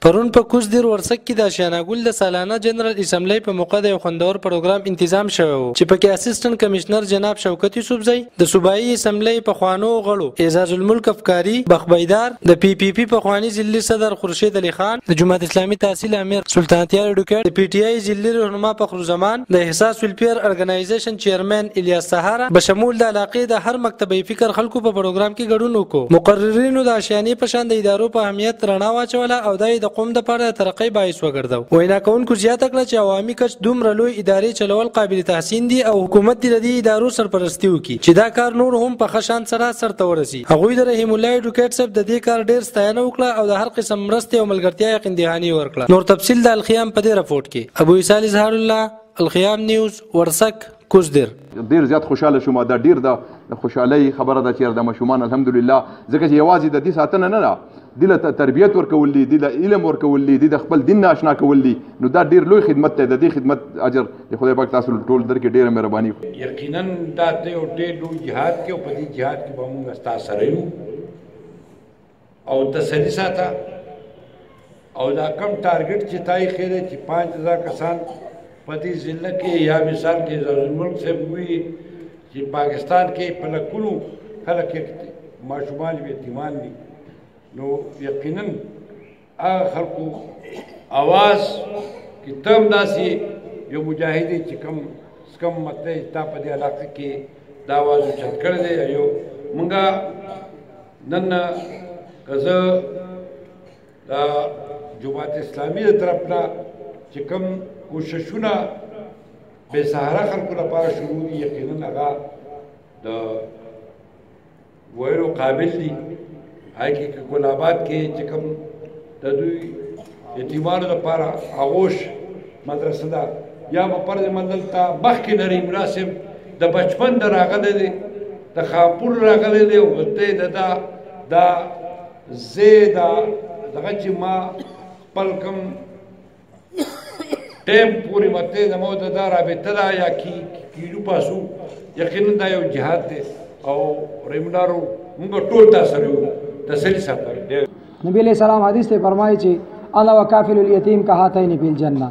پرون په کوزدیر ورسک کې د شانګل د سالانه جنرال اسمبلی په موقع د یو خوندور پروګرام تنظیم شوی و چې پکې اسسټنټ کمشنر جناب شوکت یوسفزی د صوبایي اسمبلی په خوانو غړو اعزاز الملک افکاری بخبیدار د پی پخوانی ضلعي صدر خورشید علي خان د جماعت اسلامي تحصیل امیر سلطانتیا ایډوکیټ د پی ټی آی ضلعي رهنما فخرالزمان د احساس ویلفیر ارګنایزیشن چیرمن الیاس سهارا بشمول د علاقې د هر مکتبي فکر خلکو په پروګرام کې ګډون وکړو. مقررینو د آشیانې په شان د ادارو په اهمیت رڼا واچوله او د قوم د پاره ترقۍ باعث وګرځاو. وینا کوونکو زیاته کړه چې عوامي کچ دومره لوی ادارې چلول قابل تحسین دي او حکومت دې د ادارو سرپرستی وکړي چې دا کار نور هم په ښه شان سره سرته ورسي. هغوی د رحیم الله ایډوکیټ صاحب د دې کار ډېر ستاینه وکړه او د هر قسم مرستې او ملګرتیا یې دهاني ورکړه. نور تفصیل د الخیام په دې رپورټ کې. ابو عیسی اظهار الله، الخیام نیوز، ورسک، کوزدیر. ډیر زیات خوشاله شوم. دا ډیر د خوشحالۍ خبره ده چې د ماشومان الحمدلله ځکه چې یوازې د دې ساتنه نه ده، دې له تربیت ورکول دي، دې له علم ورکول دي، دې د خپل دین نه اشنا کول دي، نو دا ډیر لوی خدمت دی. د دې خدمت اجر د خدای پاک تاسو ټول درکې ډیره مهرباني. یقینا دا د یو ډېر لوی جهاد کې او په دې جهاد کې به موږ ستاسو سره یو او تسلي ساته او دا کم ټارګټ چې تای خیره چې 5000 کسان په دې ضلع کې یا مثال کې اعزاز الملک صاحب وي چې پاکستان کې په لکونو خلک ماشومان یتیمان دي، نو یقینا هغه خلکو اواز کې تم داسې یو مجاهد چې کم مطلب تا په دې علاقه کې دا اواز اوچت کړی دی. یو مونږه نن که زه د جماعت اسلامي د طرف نه چې کوم کوششونه بې سهاره خلکو لپاره شروع دي، یقینا هغه د ویلو قابل دي. هغه کې ګل آباد کې چې کوم د دوی یتیمانو لپاره آغوش مدرسه ده یا به پرد منزل ته مخکې نریم راسم د بچپن د راغلی دی، د خاپور راغلی دی او ته دا زه دغه چې ما خپل کوم ټیم پورې مته زموږ د دا رابطه ده یا کیلو پاسو، یقینا دا یو جهاد دی او ریمنارو موږ ټول تاسو سره یو تسلی ساتل. نبی علیہ السلام حدیث ته فرمایي چې انا وکافل الیتیم کا هاتین فی الجنه،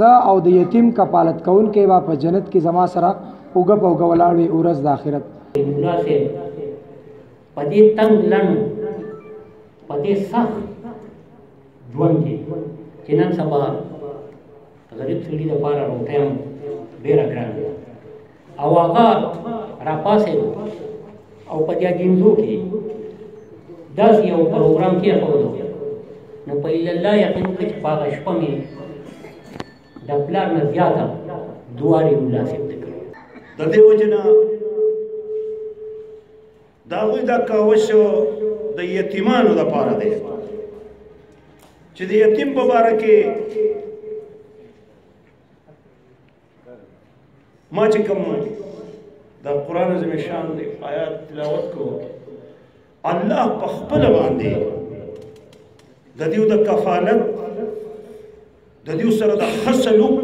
ز او د یتیم کفالت کون کې با په جنت کې زما سره اوګه په اوګه ولاړ وي ورځ د آخرت. پدې تنگ لن پدې سخت ژوند کې چې نن سبا غریب سړي لپاره روټۍ هم ډېره ګرانه ده او هغه راپاسېد او په دې ګینځو کې داسې یو پروګرام کېښودو، نو په اله الله یقین وکړه چې په هغه شپه مې د پلار نه زیاته دعاړې ملا صاحب ته کړې. د دې وجې نه د هغوی دا کاوش د یتیمانو لپاره دی چې د یتیم په باره کې ما چې کوم د قرآن عظیم شان د آیات تلاوت کو، الله په خپله باندې د دیو د کفالت د دیو سره د ښه سلوک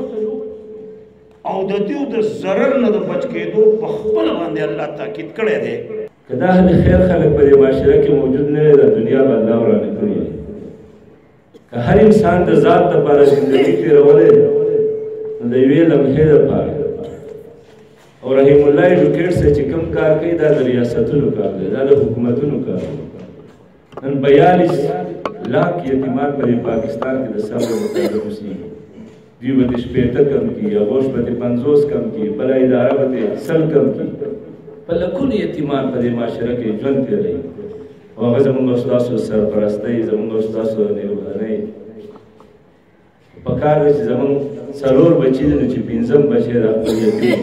او د دیو د ضرر نه د بچ کېدو په خپله باندې الله تاکید کړی دی. که دا اهل خیر خلک په دې معاشره کې موجود نه وي، د دنیا به الله ورانه کړې وي. که هر انسان د ذات دپاره زندګي تېرولی نو د یوې لمحې دپاره او رحیم الله ایډوکیټ صاحب چې کوم کار کوي دا د ریاستونو کار دی، دا د حکومتونو کار دی. نن 42 لاک یتیمان په پاکستان کې د صبر مطابق اوسېږي. دوی به د 60 کم کړي، هغوش به د 50 کم کړي، بله اداره به د 100 کم کړي. په لکونو یتیمان په دې معاشره کې ژوند کوي او هغه زموږ او ستاسو سرپرستۍ، زموږ او ستاسو نېکبخانۍ. پکار دی چې زموږ 4 بچي دي نو چې 5م بچی د خپل یتیم،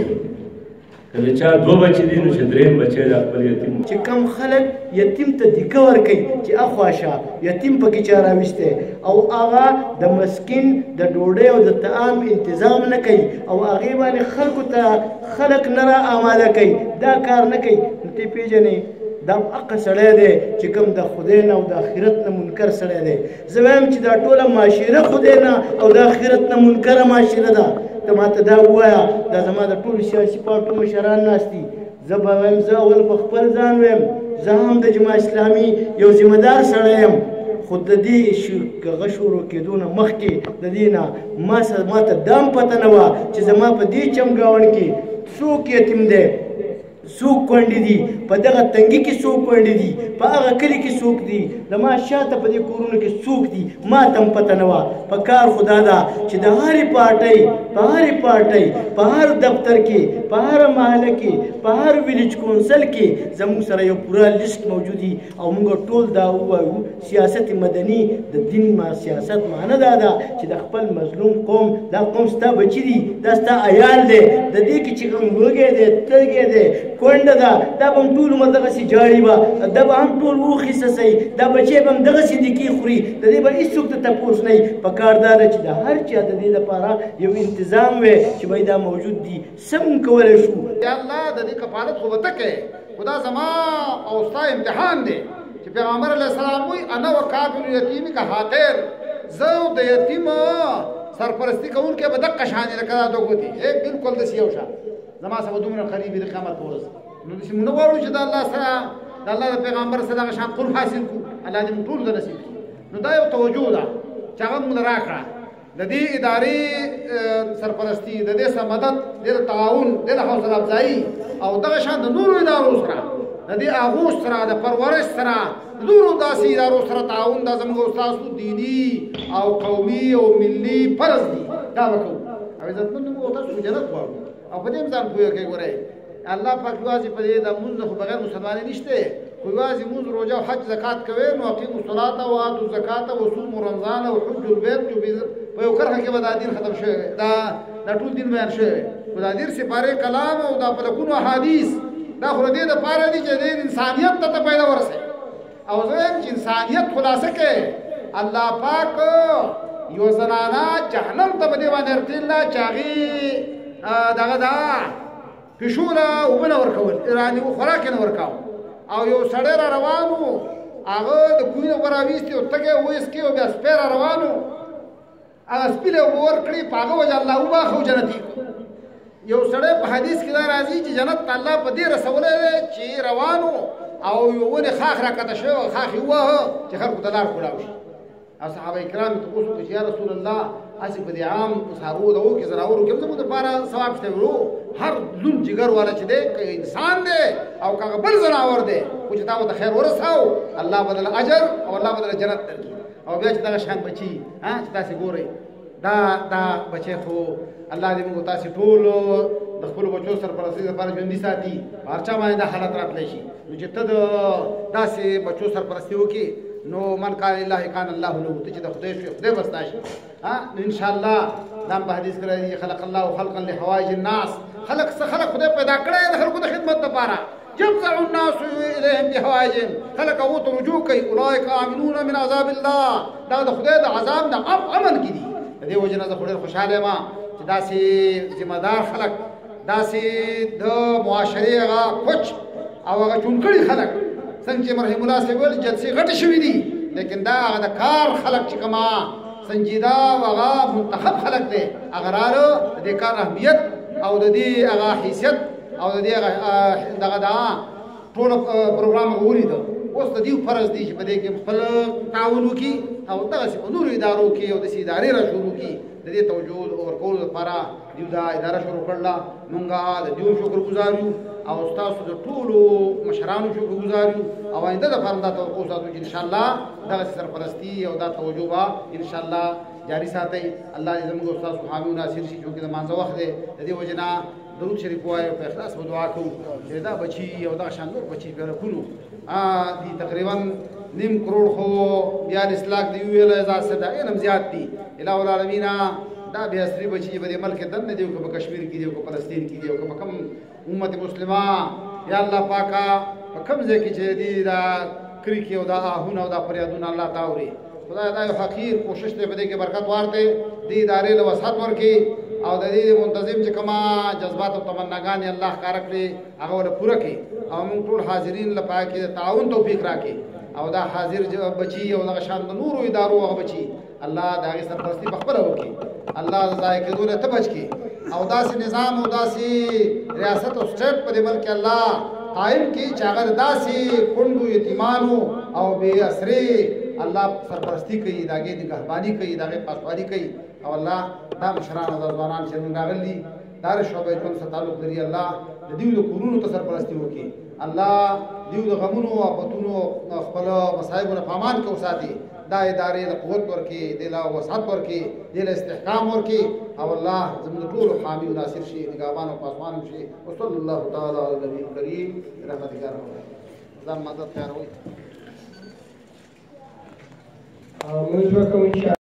کله چا 2 بچي دي نو چې 3م بچی د خپل یتیم. چې کم خلک یتیم ته دیکه ورکوي چې اخواشه یتیم پکې چا راویستی او هغه د مسکین د ډوډۍ او د طعام انتظام نه کوي او هغې باندې خلکو ته خلک نه را آماده کوي، دا کار نه کوي، نو ته پېژنې دا هغه سړی دی چې کوم د خدای نه او د آخرت نه منکر سړی دی. زه وایم چې دا ټوله معاشره خدای نه او د آخرت نه منکره معاشره ده. ته ماته دا ووایه، دا زما د ټولو سیاسي پارټو مشران ناست دي، زه به وایم زه اول په خپل ځان وایم زه هم د جماعت اسلامي یو ذمه دار سړی یم، خو د دې هغه شروع کېدو نه مخکې د دې نه ما ته دام پته نه وه چې زما په دې چمګاونډ کې څوک یتیم دی، څوک کونډې دي، په دغه تنګي کې څوک کونډې دي، په هغه کلي کې څوک دي، زما شاته په دې کورونو کې څوک دي، ما ته هم پته نه وه. په کار خو دا ده چې د هرې پارټۍ په هر دفتر کې، په هره محله کې، په هر ویلیج کونسل کې زموږ سره یو پوره لیست موجود دي او موږ ټول دا ووایو سیاست مدني د دین سیاست معنی دا ده چې د خپل مظلوم قوم، دا قوم ستا بچي دي، دا ستا عیال دی، د دې کې چې کوم لوږی دی، تږی دی، کونډه ده، دا به هم ټول عمر دغسې جاړي به، دا به هم ټول وخې څڅوي، دا بچی به هم دغسې دیکې خوري، د دې به هېڅوک ته تپوس نه وي. په کار دا ده چې د هر چا د دې لپاره یو انتظام وی چې باید دا موجود دي. څه مونږ کولی شو؟ یا الله د دې کفالت خو به ته کوې، خو دا زما او ستا امتحان دی چې پیغمبر علیه السلام وایي انا وکافل الیتیم کهاتین، زه د یتیم سرپرستی کوونکی به دقه شان لکه دا دوه ګوتې بلکل داسې یو شان زما سره به دومره قریب وي د قیامت په ورځ. نو داسې موږ نه غواړو چې د الله سره د الله د پیغمبر سره دغه شان قرب حاصل کړو. الله دې موږ ټولو ته نصیب کړي. نو دا یو توجه ده چې هغه موږ راکړه د دې ادارې سرپرستی، د دې سره مدد، د دې تعاون، د دې حوصله افزایي او دغه شان د نورو ادارو سره، د دې اغوث سره، د پرورش سره، د نورو داسې ادارو سره تعاون دا زموږ ستاسو دیني او قومي او ملي فرض دي. دا به کوو او عزتمند موږ تاسو جنت غواړو او په دې هم ځان پوهه کوي. ګورئ الله پاک یوازې په دې د مونځ نه خو بغیر مسلمانۍ نشته، خو یوازې مونځ، روژه او حج زکات کوي. نو اقیموا الصلاة وآتوا الزکاة وصوموا رمضان وحجوا البیت، په یو کرښه کې به دا دین ختم شوی، دا ټول دین بیان شوی. خو دا دین سپارې کلام او دا پلکونو احادیث دا خو د دې دپاره دي چې د انسانیت ته پیدا ورسوي. او زه وایم چې انسانیت خلاصه کوي. الله پاک یو زنانه جهنم ته په دې باندې ارتله چې هغې دغه ده پیشو له اوبه نه ورکول، یعنې خوراک یې نه ورکاوه. او یو سړی را روان و، هغه د کوهي نه اوبه راویستې او تږی ویسکې او بیا سپی را روان و، هغه سپي له اوبه ورکړې، په هغه وجه الله وباخه او جنتي کړو. یو سړی په حدیث کې دا راځي چې جنت ته الله په دې رسولی دی چې روان و او یو ونې خاخ راکته شوی و، خاخ یې وواهه چې خلکو ته لار کولاو شي. او صحابه کرام یې تپوس وکړو چې یا رسول الله هسې په دې عام څاروو دغو کې زناورو کې هم زموږ دپاره ثواب شته. ورو هر لون جګر والا چې دی که انسان دی او که هغه بل زناور دی، خو چې تا به ته خیر ورساو الله به دله اجر او الله به دله جنت درکړي. او بیا چې دغه شان بچي چې تاسې ګورئ دا بچی خو الله دې موږ تاسې ټولو د خپلو بچو سرپرستۍ لپاره ژوندي ساتي. په هر چا باندې دا حالت راتلی شي. نو چې ته د داسې بچو سرپرستي وکړي نو من کان لله کان الله له، ته چې د خدای شوې خدای به ستا شي. نو انشاءالله دا هم په حدیث کې راځي خلق الله خلقا لحوائج الناس، خلق خدای پیدا کړی د خلکو د خدمت لپاره. يفزع الناس اليهم بحوائجهم، خلق او ته رجوع کوي. اولئک آمنون من عذاب الله، دا د خدای د عذاب نه امن کې دي. د دې وجه نه زه خو ډېر خوشحاله یم چې داسې ذمه دار خلک، داسې د معاشرې هغه کوچ او هغه چونکړي خلک، څنګه چې مرحوم الله صاحب ویل جلسې غټې شوي دي، لیکن دا هغه د کار خلک چې کومه سنجیده او هغه منتخب خلک دی، هغه راغله د دې کار اهمیت او د دې هغه حیثیت او د دې هغه دغه ټول پروګرام هغه ولیده. اوس د دې فرض دی چې په دې کې خپل تعاون وکړي او دغسې په نورو ادارو کې او داسې ادارې را شروع کړي. د دې توجه ورکولو لپاره دوی دا اداره شروع کړله. مونږ د دوی شکر ګزار یو او ستاسو د ټولو مشرانو شکر ګزار یو او آینده دپاره دا توقع ساتو چې انشاءالله دغسې سرپرستي او دا توجه به انشاءالله جاري ساتئ. الله دې زموږ او ستاسو حامي او ناصر شي. چونکې د مانځه وخت دی، د دې وجې نه درود شریف ووایو، په اخلاص به دعا کوو چې دا بچي او دغه شان نور بچي بیا رکونو دي تقریبا 9 کروڑ خو 42 لاک دی ویل اعزاز سے دا اینم زیات دي. الہ العالمین دا بیا اصلي بچي په دې ملک دنه دی، که په کشمیر کې دی، که په فلسطین کې دی، که په کوم امت مسلمه یا الله پاکه په کوم ځای کې چې دی دا کریکې او دا آهونه او دا فریادونه الله تاوري. خدای دا یو حقیر کوشش دی په دې کې برکت ورته دې ادارې له وسعت ورکړي او د دې منتظم چې کومه جذبات او تمناګانې الله ښکاره کړي هغه ور پوره کړي او موږ ټول حاضرین لپاره کې د تعاون توفیق راکړي. او دا حاضر بچي او دغه شان د نورو ادارو هغه بچي الله د هغې سرپرستي په خپله وکړي. الله د ضایع کېدو نه ته بچ کړي او داسې نظام او داسې ریاست او سټیټ په دې ملک کې الله قائم کړي چې هغه داسې کونډو یتیمانو او بې اسرې الله سرپرستی کوي داګه نگهبانی کوي داګه پاسوالي کوي او الله دا مشران او ځوانان چې موږ راغلي دار شعبې ټول سره تعلق لري الله د دې د کورونو ته سرپرستی وکړي الله دې د غمونو او پتونو خپل مصايبونو په امان کې وساتي دا ادارې د قوت ورکړي د لا وسعت ورکړي د استحکام ورکړي او الله زموږ ټول حامي او ناصر شي نگهبان او پاسمان شي وصلی الله تعالی علی نبی کریم رحمتک یا رب زم مدد کوي موږ وکړو